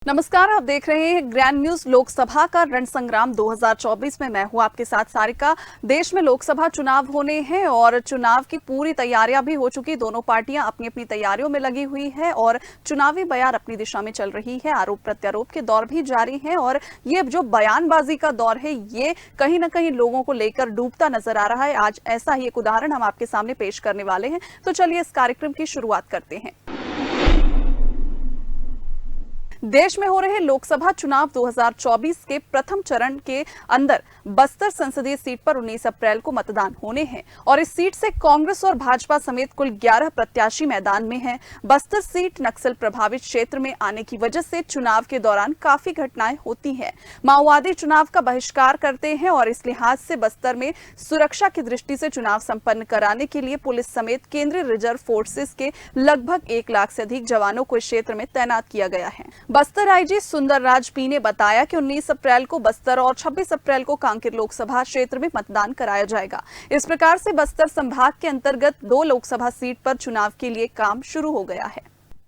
नमस्कार, आप देख रहे हैं ग्रैंड न्यूज। लोकसभा का रण संग्राम 2024 में मैं हूं आपके साथ सारिका। देश में लोकसभा चुनाव होने हैं और चुनाव की पूरी तैयारियां भी हो चुकी। दोनों पार्टियां अपनी अपनी तैयारियों में लगी हुई है और चुनावी बयान अपनी दिशा में चल रही है। आरोप प्रत्यारोप के दौर भी जारी है और ये जो बयानबाजी का दौर है ये कहीं ना कहीं लोगों को लेकर डूबता नजर आ रहा है। आज ऐसा ही एक उदाहरण हम आपके सामने पेश करने वाले हैं, तो चलिए इस कार्यक्रम की शुरुआत करते हैं। देश में हो रहे लोकसभा चुनाव 2024 के प्रथम चरण के अंदर बस्तर संसदीय सीट पर 19 अप्रैल को मतदान होने हैं और इस सीट से कांग्रेस और भाजपा समेत कुल 11 प्रत्याशी मैदान में हैं। बस्तर सीट नक्सल प्रभावित क्षेत्र में आने की वजह से चुनाव के दौरान काफी घटनाएं होती हैं। माओवादी चुनाव का बहिष्कार करते हैं और इस लिहाज से बस्तर में सुरक्षा की दृष्टि से चुनाव संपन्न कराने के लिए पुलिस समेत केंद्रीय रिजर्व फोर्सेस के लगभग 1 लाख से अधिक जवानों को इस क्षेत्र में तैनात किया गया है। बस्तर आईजी सुंदरराज पी ने बताया कि 19 अप्रैल को बस्तर और 26 अप्रैल को कांकेर लोकसभा क्षेत्र में मतदान कराया जाएगा। इस प्रकार से बस्तर संभाग के अंतर्गत 2 लोकसभा सीट पर चुनाव के लिए काम शुरू हो गया है।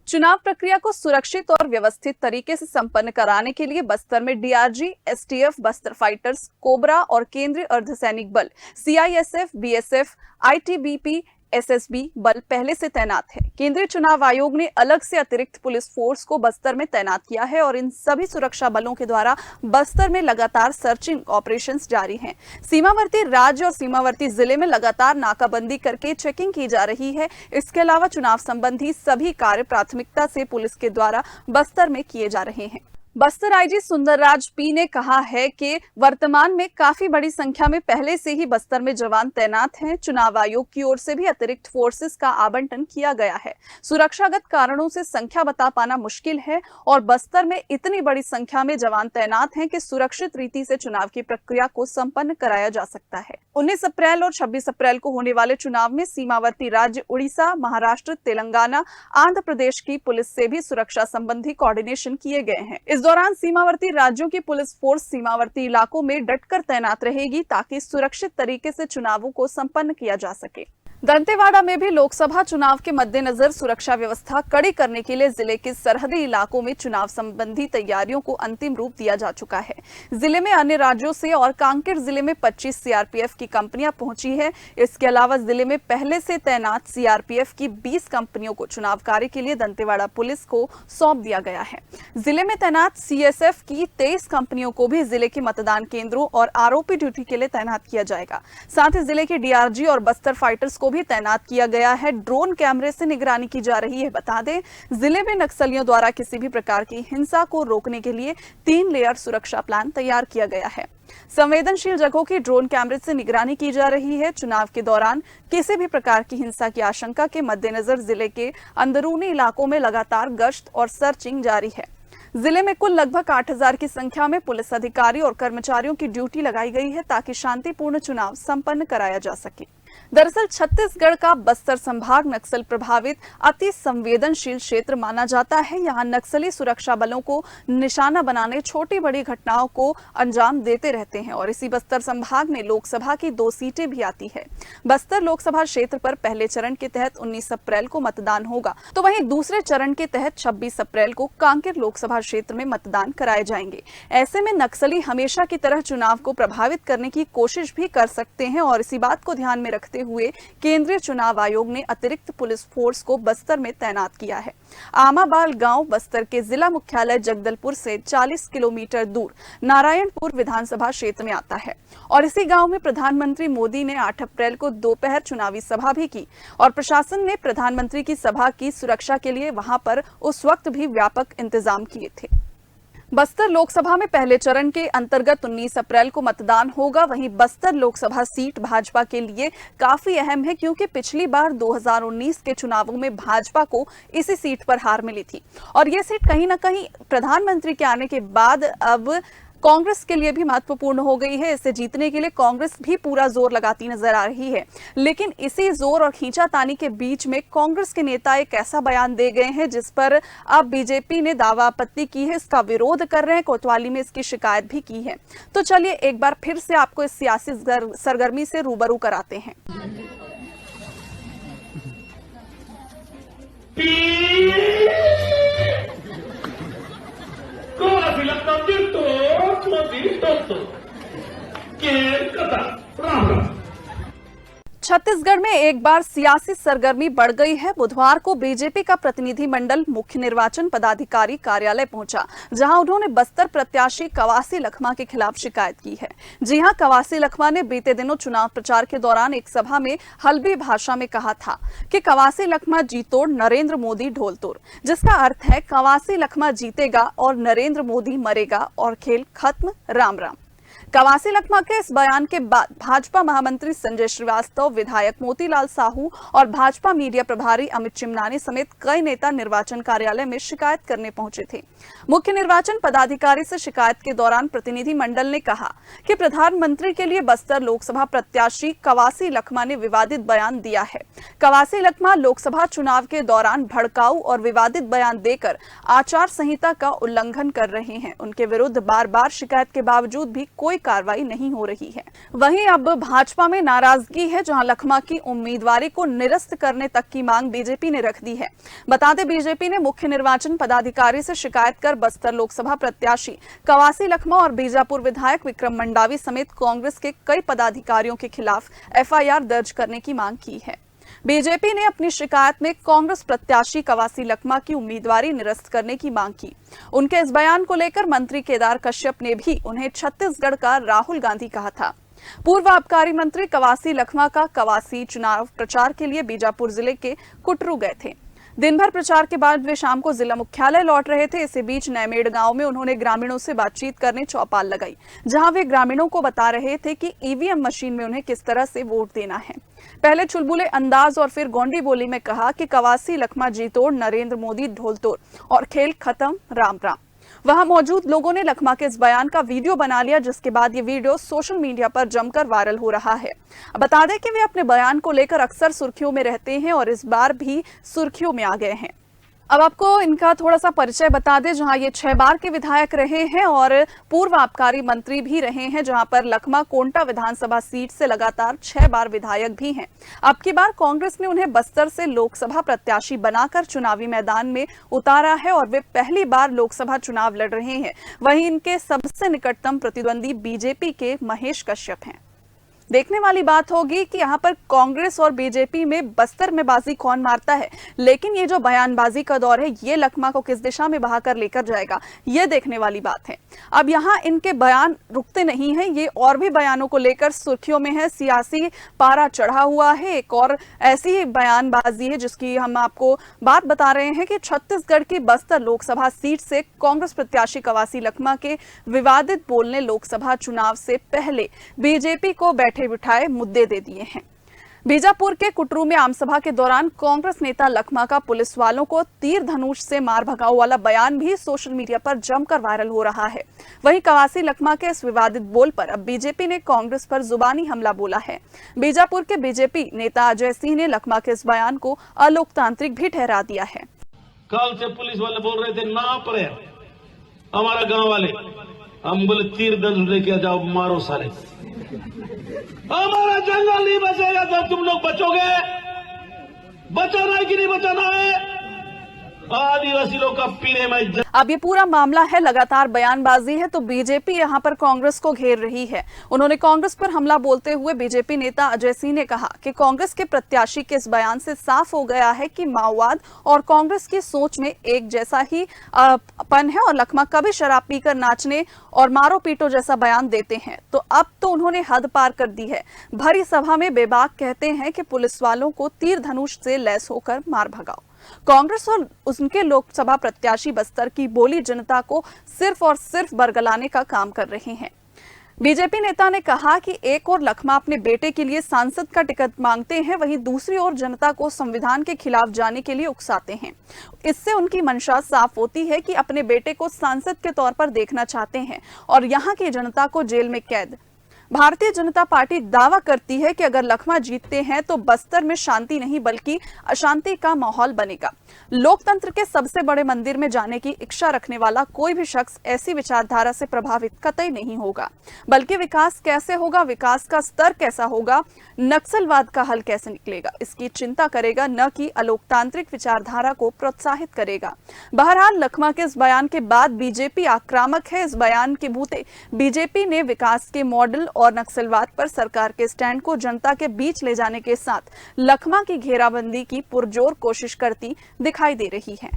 चुनाव प्रक्रिया को सुरक्षित और व्यवस्थित तरीके से संपन्न कराने के लिए बस्तर में DRG, STF, Bastar fighters, cobra और केंद्रीय अर्धसैनिक बल, सीआईएसएफ, बीएसएफ, आईटीबीपी, एसएसबी बल पहले से तैनात है। केंद्रीय चुनाव आयोग ने अलग से अतिरिक्त पुलिस फोर्स को बस्तर में तैनात किया है और इन सभी सुरक्षा बलों के द्वारा बस्तर में लगातार सर्चिंग ऑपरेशंस जारी हैं। सीमावर्ती राज्य और सीमावर्ती जिले में लगातार नाकाबंदी करके चेकिंग की जा रही है। इसके अलावा चुनाव संबंधी सभी कार्य प्राथमिकता से पुलिस के द्वारा बस्तर में किए जा रहे हैं। बस्तर आईजी सुंदरराज पी ने कहा है कि वर्तमान में काफी बड़ी संख्या में पहले से ही बस्तर में जवान तैनात हैं। चुनाव आयोग की ओर से भी अतिरिक्त फोर्सेस का आवंटन किया गया है। सुरक्षागत कारणों से संख्या बता पाना मुश्किल है और बस्तर में इतनी बड़ी संख्या में जवान तैनात हैं कि सुरक्षित रीति से चुनाव की प्रक्रिया को संपन्न कराया जा सकता है। 19 अप्रैल और 26 अप्रैल को होने वाले चुनाव में सीमावर्ती राज्य उड़ीसा, महाराष्ट्र, तेलंगाना, आंध्र प्रदेश की पुलिस से भी सुरक्षा संबंधी कोऑर्डिनेशन किए गए हैं। इस दौरान सीमावर्ती राज्यों की पुलिस फोर्स सीमावर्ती इलाकों में डटकर तैनात रहेगी ताकि सुरक्षित तरीके से चुनावों को संपन्न किया जा सके। दंतेवाड़ा में भी लोकसभा चुनाव के मद्देनजर सुरक्षा व्यवस्था कड़ी करने के लिए जिले के सरहदी इलाकों में चुनाव संबंधी तैयारियों को अंतिम रूप दिया जा चुका है। जिले में अन्य राज्यों से और कांकेर जिले में 25 सीआरपीएफ की कंपनियां पहुंची है। इसके अलावा जिले में पहले से तैनात सीआरपीएफ की 20 कंपनियों को चुनाव कार्य के लिए दंतेवाड़ा पुलिस को सौंप दिया गया है। जिले में तैनात सीएसएफ की 23 कंपनियों को भी जिले के मतदान केंद्रों और आरओपी ड्यूटी के लिए तैनात किया जाएगा। साथ ही जिले के डीआरजी और बस्तर फाइटर्स को भी तैनात किया गया है। ड्रोन कैमरे से निगरानी की जा रही है। बता दें, जिले में नक्सलियों द्वारा किसी भी प्रकार की हिंसा को रोकने के लिए 3 लेयर सुरक्षा प्लान तैयार किया गया है। संवेदनशील जगहों की ड्रोन कैमरे से निगरानी की जा रही है। चुनाव के दौरान किसी भी प्रकार की हिंसा की आशंका के मद्देनजर जिले के अंदरूनी इलाकों में लगातार गश्त और सर्चिंग जारी है। जिले में कुल लगभग 8000 की संख्या में पुलिस अधिकारी और कर्मचारियों की ड्यूटी लगाई गई है ताकि शांतिपूर्ण चुनाव संपन्न कराया जा सके। दरअसल छत्तीसगढ़ का बस्तर संभाग नक्सल प्रभावित अति संवेदनशील क्षेत्र माना जाता है। यहाँ नक्सली सुरक्षा बलों को निशाना बनाने छोटी बड़ी घटनाओं को अंजाम देते रहते हैं और इसी बस्तर संभाग में लोकसभा की 2 सीटें भी आती है। बस्तर लोकसभा क्षेत्र पर पहले चरण के तहत 19 अप्रैल को मतदान होगा, तो वहीं दूसरे चरण के तहत 26 अप्रैल को कांकेर लोकसभा क्षेत्र में मतदान कराए जाएंगे। ऐसे में नक्सली हमेशा की तरह चुनाव को प्रभावित करने की कोशिश भी कर सकते हैं और इसी बात को ध्यान में रखते हुए केंद्रीय चुनाव आयोग ने अतिरिक्त पुलिस फोर्स को बस्तर में तैनात किया है। आमाबाल गांव बस्तर के जिला मुख्यालय जगदलपुर से 40 किलोमीटर दूर नारायणपुर विधानसभा क्षेत्र में आता है और इसी गांव में प्रधानमंत्री मोदी ने 8 अप्रैल को दोपहर चुनावी सभा भी की और प्रशासन ने प्रधानमंत्री की सभा की सुरक्षा के लिए वहां पर उस वक्त भी व्यापक इंतजाम किए थे। बस्तर लोकसभा में पहले चरण के अंतर्गत 19 अप्रैल को मतदान होगा। वहीं बस्तर लोकसभा सीट भाजपा के लिए काफी अहम है क्योंकि पिछली बार 2019 के चुनावों में भाजपा को इसी सीट पर हार मिली थी और ये सीट कहीं ना कहीं प्रधानमंत्री के आने के बाद अब कांग्रेस के लिए भी महत्वपूर्ण हो गई है। इसे जीतने के लिए कांग्रेस भी पूरा जोर लगाती नजर आ रही है, लेकिन इसी जोर और खींचातानी के बीच में कांग्रेस के नेता एक ऐसा बयान दे गए हैं जिस पर अब बीजेपी ने दावा आपत्ति की है, इसका विरोध कर रहे हैं, कोतवाली में इसकी शिकायत भी की है। तो चलिए एक बार फिर से आपको इस सियासी सरगर्मी से रूबरू कराते हैं। लखमा राम राम। छत्तीसगढ़ में एक बार सियासी सरगर्मी बढ़ गई है। बुधवार को बीजेपी का प्रतिनिधिमंडल मुख्य निर्वाचन पदाधिकारी कार्यालय पहुंचा, जहां उन्होंने बस्तर प्रत्याशी कवासी लखमा के खिलाफ शिकायत की है। जी हां, कवासी लखमा ने बीते दिनों चुनाव प्रचार के दौरान एक सभा में हल्बी भाषा में कहा था कि कवासी लखमा जीतोड़ नरेंद्र मोदी ढोलतोड़, जिसका अर्थ है कवासी लखमा जीतेगा और नरेंद्र मोदी मरेगा और खेल खत्म, राम राम। कवासी लखमा के इस बयान के बाद भाजपा महामंत्री संजय श्रीवास्तव, विधायक मोतीलाल साहू और भाजपा मीडिया प्रभारी अमित चिमनानी समेत कई नेता निर्वाचन कार्यालय में शिकायत करने पहुंचे थे। मुख्य निर्वाचन पदाधिकारी से शिकायत के दौरान प्रतिनिधिमंडल ने कहा कि प्रधानमंत्री के लिए बस्तर लोकसभा प्रत्याशी कवासी लखमा ने विवादित बयान दिया है। कवासी लखमा लोकसभा चुनाव के दौरान भड़काऊ और विवादित बयान देकर आचार संहिता का उल्लंघन कर रहे हैं। उनके विरुद्ध बार-बार शिकायत के बावजूद भी कोई कार्रवाई नहीं हो रही है। वहीं अब भाजपा में नाराजगी है, जहां लखमा की उम्मीदवारी को निरस्त करने तक की मांग बीजेपी ने रख दी है। बता दें, बीजेपी ने मुख्य निर्वाचन पदाधिकारी से शिकायत कर बस्तर लोकसभा प्रत्याशी कवासी लखमा और बीजापुर विधायक विक्रम मंडावी समेत कांग्रेस के कई पदाधिकारियों के खिलाफ एफआईआर दर्ज करने की मांग की है। बीजेपी ने अपनी शिकायत में कांग्रेस प्रत्याशी कवासी लखमा की उम्मीदवारी निरस्त करने की मांग की। उनके इस बयान को लेकर मंत्री केदार कश्यप ने भी उन्हें छत्तीसगढ़ का राहुल गांधी कहा था। पूर्व आबकारी मंत्री कवासी लखमा का कवासी चुनाव प्रचार के लिए बीजापुर जिले के कुटरू गए थे। दिन भर प्रचार के बाद वे शाम को जिला मुख्यालय लौट रहे थे। इसी बीच नैमेड़ गांव में उन्होंने ग्रामीणों से बातचीत करने चौपाल लगाई, जहां वे ग्रामीणों को बता रहे थे कि ईवीएम मशीन में उन्हें किस तरह से वोट देना है। पहले चुलबुले अंदाज और फिर गोंडी बोली में कहा कि कवासी लखमा जीतोड़ नरेंद्र मोदी ढोलतोड़ और खेल खत्म, राम राम। वहां मौजूद लोगों ने लखमा के इस बयान का वीडियो बना लिया, जिसके बाद ये वीडियो सोशल मीडिया पर जमकर वायरल हो रहा है। बता दें कि वे अपने बयान को लेकर अक्सर सुर्खियों में रहते हैं और इस बार भी सुर्खियों में आ गए हैं। अब आपको इनका थोड़ा सा परिचय बता दें, जहां ये 6 बार के विधायक रहे हैं और पूर्व आबकारी मंत्री भी रहे हैं, जहां पर लखमा कोंटा विधानसभा सीट से लगातार 6 बार विधायक भी हैं। अब की बार कांग्रेस ने उन्हें बस्तर से लोकसभा प्रत्याशी बनाकर चुनावी मैदान में उतारा है और वे पहली बार लोकसभा चुनाव लड़ रहे हैं। वहीं इनके सबसे निकटतम प्रतिद्वंदी बीजेपी के महेश कश्यप हैं। देखने वाली बात होगी कि यहाँ पर कांग्रेस और बीजेपी में बस्तर में बाजी कौन मारता है, लेकिन ये जो बयानबाजी का दौर है ये लखमा को किस दिशा में बहाकर लेकर जाएगा, ये देखने वाली बात है। अब यहाँ इनके बयान रुकते नहीं हैं, ये और भी बयानों को लेकर सुर्खियों में है। सियासी पारा चढ़ा हुआ है। एक और ऐसी बयानबाजी है जिसकी हम आपको बात बता रहे हैं कि छत्तीसगढ़ की बस्तर लोकसभा सीट से कांग्रेस प्रत्याशी कवासी लखमा के विवादित बोलने लोकसभा चुनाव से पहले बीजेपी को बैठे बिठाए मुद्दे दे दिए हैं। बीजापुर के कुटरू में आमसभा के दौरान कांग्रेस नेता लखमा का पुलिस वालों को तीर धनुष से मार भगाओ वाला बयान भी सोशल मीडिया पर जमकर वायरल हो रहा है। वहीं कवासी लखमा के इस विवादित बोल पर अब बीजेपी ने कांग्रेस पर जुबानी हमला बोला है। बीजापुर के बीजेपी नेता अजय सिंह ने लखमा के इस बयान को अलोकतांत्रिक भी ठहरा दिया है। कल से पुलिस वाले बोल रहे थे ना पड़े हमारा गांव वाले, हम बोले तीर धनुष लेके जाओ, मारो सारे, हमारा जंगल नहीं बचेगा जब तुम लोग बचोगे। बचाना है कि नहीं बचाना है? आदिवासी लोग का पीने में। अब ये पूरा मामला है, लगातार बयानबाजी है, तो बीजेपी यहाँ पर कांग्रेस को घेर रही है। उन्होंने कांग्रेस पर हमला बोलते हुए बीजेपी नेता अजय सिंह ने कहा कि कांग्रेस के प्रत्याशी के इस बयान से साफ हो गया है कि माओवाद और कांग्रेस की सोच में एक जैसा ही पन है और लखमा कभी शराब पीकर नाचने और मारो पीटो जैसा बयान देते हैं, तो अब तो उन्होंने हद पार कर दी है। भरी सभा में बेबाक कहते हैं कि पुलिस वालों को तीर धनुष से लैस होकर मार भगाओ। कांग्रेस और उनके लोकसभा प्रत्याशी बस्तर की बोली जनता को सिर्फ और सिर्फ बरगलाने का काम कर रहे हैं। बीजेपी नेता ने कहा कि एक और लखमा अपने बेटे के लिए सांसद का टिकट मांगते हैं, वहीं दूसरी ओर जनता को संविधान के खिलाफ जाने के लिए उकसाते हैं। इससे उनकी मंशा साफ होती है कि अपने बेटे को सांसद के तौर पर देखना चाहते हैं और यहाँ की जनता को जेल में कैद। भारतीय जनता पार्टी दावा करती है कि अगर लखमा जीतते हैं तो बस्तर में शांति नहीं बल्कि अशांति का माहौल बनेगा। लोकतंत्र के सबसे बड़े मंदिर में जाने की इच्छा रखने वाला कोई भी शख्स ऐसी विचारधारा से प्रभावित कतई नहीं होगा, बल्कि विकास कैसे होगा, विकास का स्तर कैसा होगा, नक्सलवाद का हल कैसे निकलेगा, इसकी चिंता करेगा, न कि अलोकतांत्रिक विचारधारा को प्रोत्साहित करेगा। बहरहाल लखमा के इस बयान के बाद बीजेपी आक्रामक है। इस बयान के बूते बीजेपी ने विकास के मॉडल और नक्सलवाद पर सरकार के स्टैंड को जनता के बीच ले जाने के साथ लखमा की घेराबंदी की पुरजोर कोशिश करती दिखाई दे रही है।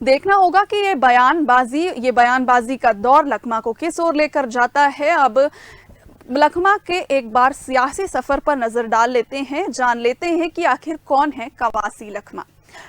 देखना होगा कि ये बयानबाजी का दौर लखमा को किस ओर लेकर जाता है। अब लखमा के एक बार सियासी सफर पर नजर डाल लेते हैं, जान लेते हैं कि आखिर कौन है कवासी लखमा।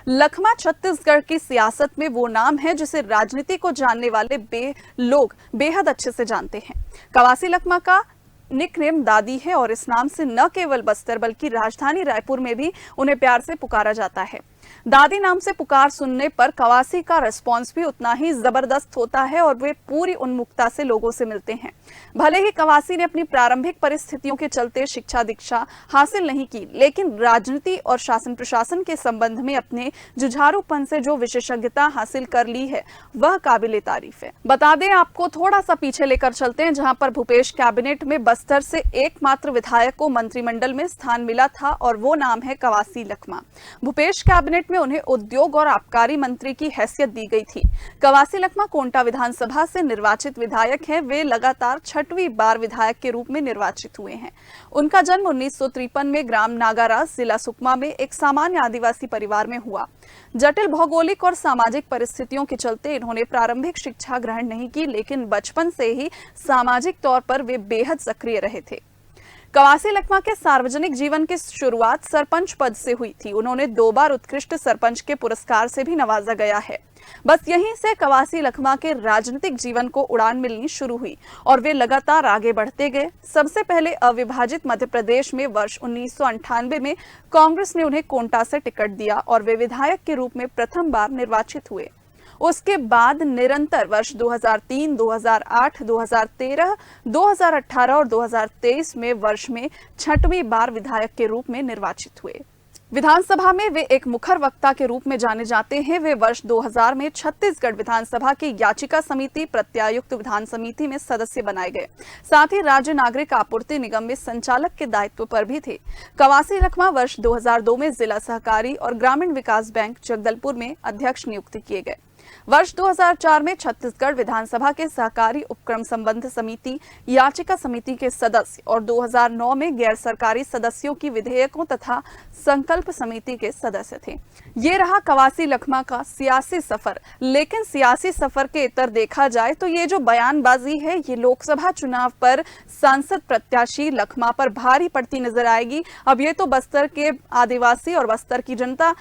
लखमा छत्तीसगढ़ की सियासत में वो नाम है जिसे राजनीति को जानने वाले लोग बेहद अच्छे से जानते हैं। कवासी लखमा का निकनेम दादी है और इस नाम से न केवल बस्तर बल्कि राजधानी रायपुर में भी उन्हें प्यार से पुकारा जाता है। दादी नाम से पुकार सुनने पर कवासी का रिस्पांस भी उतना ही जबरदस्त होता है और वे पूरी उन्मुखता से लोगों से मिलते हैं। भले ही कवासी ने अपनी प्रारंभिक परिस्थितियों के चलते शिक्षा दीक्षा हासिल नहीं की, लेकिन राजनीति और शासन प्रशासन के संबंध में अपने जुझारूपन से जो विशेषज्ञता हासिल कर ली है वह काबिले तारीफ है। बता दें, आपको थोड़ा सा पीछे लेकर चलते हैं, जहां पर भूपेश कैबिनेट में बस्तर से एकमात्र विधायक को मंत्रिमंडल में स्थान मिला था और वो नाम है कवासी लखमा। भूपेश कैबिनेट में उन्हें उद्योग और आबकारी मंत्री की हैसियत दी गई थी। कवासी लखमा कोंटा विधानसभा से निर्वाचित विधायक हैं। वे लगातार 6वीं बार विधायक के रूप में निर्वाचित हुए हैं। उनका जन्म 1953 में ग्राम नागाराज, जिला सुकमा में एक सामान्य आदिवासी परिवार में हुआ। जटिल भौगोलिक और सामाजिक परिस्थितियों के चलते इन्होंने प्रारंभिक शिक्षा ग्रहण नहीं की, लेकिन बचपन से ही सामाजिक तौर पर वे बेहद सक्रिय रहे थे। कवासी लखमा के सार्वजनिक जीवन की शुरुआत सरपंच पद से हुई थी। उन्होंने 2 बार उत्कृष्ट सरपंच के पुरस्कार से भी नवाजा गया है। बस यहीं से कवासी लखमा के राजनीतिक जीवन को उड़ान मिलनी शुरू हुई और वे लगातार आगे बढ़ते गए। सबसे पहले अविभाजित मध्य प्रदेश में वर्ष 1998 में कांग्रेस ने उन्हें कोंटा से टिकट दिया और वे विधायक के रूप में प्रथम बार निर्वाचित हुए। उसके बाद निरंतर वर्ष 2003, 2008, 2013, 2018 और 2023 में वर्ष में 6वीं बार विधायक के रूप में निर्वाचित हुए। विधानसभा में वे एक मुखर वक्ता के रूप में जाने जाते हैं। वे वर्ष 2000 में छत्तीसगढ़ विधानसभा की याचिका समिति, प्रत्यायुक्त विधान समिति में सदस्य बनाए गए। साथ ही राज्य नागरिक आपूर्ति निगम में संचालक के दायित्व पर भी थे। कवासी लखमा वर्ष 2002 में जिला सहकारी और ग्रामीण विकास बैंक जगदलपुर में अध्यक्ष नियुक्त किए गए। वर्ष 2004 में छत्तीसगढ़ विधानसभा के सहकारी उपक्रम संबंध समिति, याचिका समिति के सदस्य और 2009 में गैर सरकारी सदस्यों की विधेयकों तथा संकल्प समिति के सदस्य थे। ये रहा कवासी लखमा का सियासी सफर। लेकिन सियासी सफर के इतर देखा जाए तो ये जो बयानबाजी है ये लोकसभा चुनाव पर सांसद प्रत्याशी लखमा पर भारी पड़ती नजर आएगी। अब ये तो बस्तर के आदिवासी और बस्तर की जनता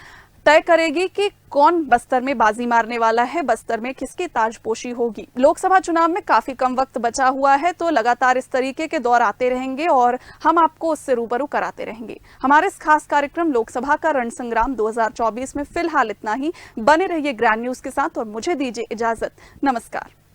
तय करेगी कि कौन बस्तर में बाजी मारने वाला है, बस्तर में किसकी ताजपोशी होगी। लोकसभा चुनाव में काफी कम वक्त बचा हुआ है, तो लगातार इस तरीके के दौर आते रहेंगे और हम आपको उससे रूबरू कराते रहेंगे। हमारे इस खास कार्यक्रम लोकसभा का रण संग्राम 2024 में फिलहाल इतना ही। बने रहिए ग्रैंड न्यूज के साथ और मुझे दीजिए इजाजत। नमस्कार।